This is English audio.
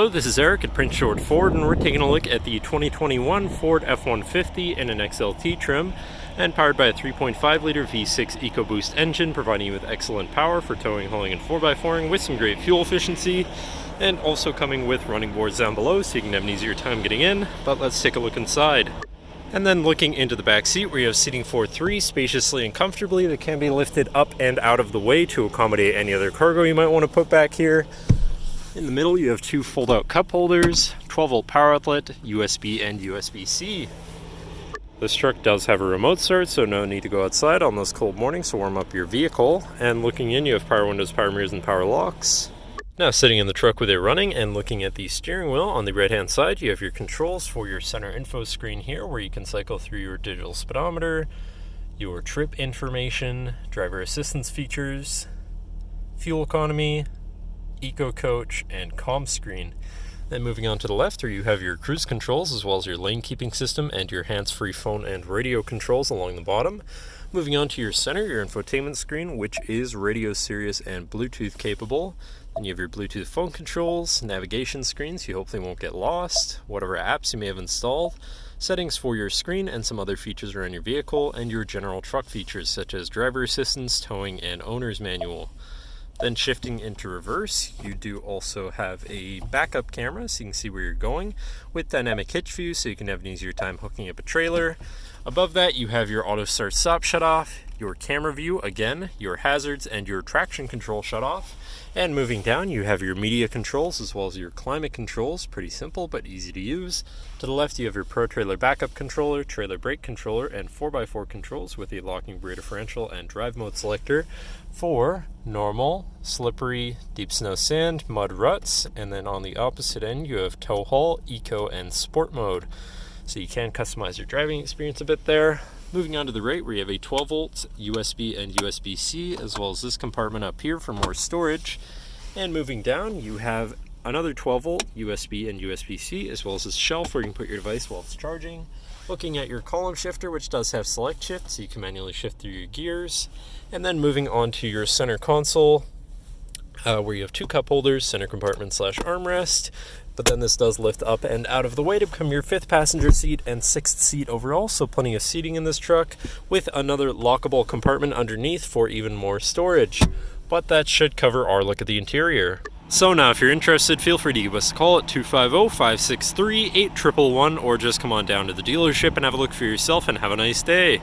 Hello, this is Eric at Prince George Ford, and we're taking a look at the 2021 Ford F-150 in an XLT trim and powered by a 3.5-liter V6 EcoBoost engine, providing you with excellent power for towing, hauling, and 4x4ing with some great fuel efficiency, and also coming with running boards down below so you can have an easier time getting in. But let's take a look inside. And then looking into the back seat, where you have seating for three spaciously and comfortably that can be lifted up and out of the way to accommodate any other cargo you might want to put back here. In the middle, you have two fold-out cup holders, 12-volt power outlet, USB and USB-C. This truck does have a remote start, so no need to go outside on those cold mornings to warm up your vehicle. And looking in, you have power windows, power mirrors, and power locks. Now sitting in the truck with it running and looking at the steering wheel, on the right-hand side, you have your controls for your center info screen here, where you can cycle through your digital speedometer, your trip information, driver assistance features, fuel economy, Eco Coach, and comm screen. Then moving on to the left, where you have your cruise controls as well as your lane keeping system and your hands-free phone and radio controls along the bottom. Moving on to your center, your infotainment screen, which is radio, Sirius, and Bluetooth capable. Then you have your Bluetooth phone controls, navigation screen so you hopefully won't get lost, whatever apps you may have installed, settings for your screen and some other features around your vehicle, and your general truck features such as driver assistance, towing, and owner's manual. Then shifting into reverse, you do also have a backup camera so you can see where you're going, with dynamic hitch view so you can have an easier time hooking up a trailer. Above that, you have your auto start stop shut off, your camera view again, your hazards, and your traction control shut off. And moving down, you have your media controls as well as your climate controls, pretty simple but easy to use. To the left, you have your Pro Trailer backup controller, trailer brake controller, and 4x4 controls with a locking rear differential and drive mode selector for normal, slippery, deep snow, sand, mud, ruts. And then on the opposite end, you have tow haul, eco, and sport mode. So you can customize your driving experience a bit there. Moving on to the right, where you have a 12-volt USB and USB-C, as well as this compartment up here for more storage. And moving down, you have another 12-volt USB and USB-C, as well as this shelf where you can put your device while it's charging. Looking at your column shifter, which does have select shift, so you can manually shift through your gears. And then moving on to your center console, where you have two cup holders, center compartment / armrest. But then this does lift up and out of the way to become your fifth passenger seat and sixth seat overall, so plenty of seating in this truck, with another lockable compartment underneath for even more storage. But that should cover our look at the interior. So now if you're interested, feel free to give us a call at 250-563-8111, or just come on down to the dealership and have a look for yourself, and have a nice day.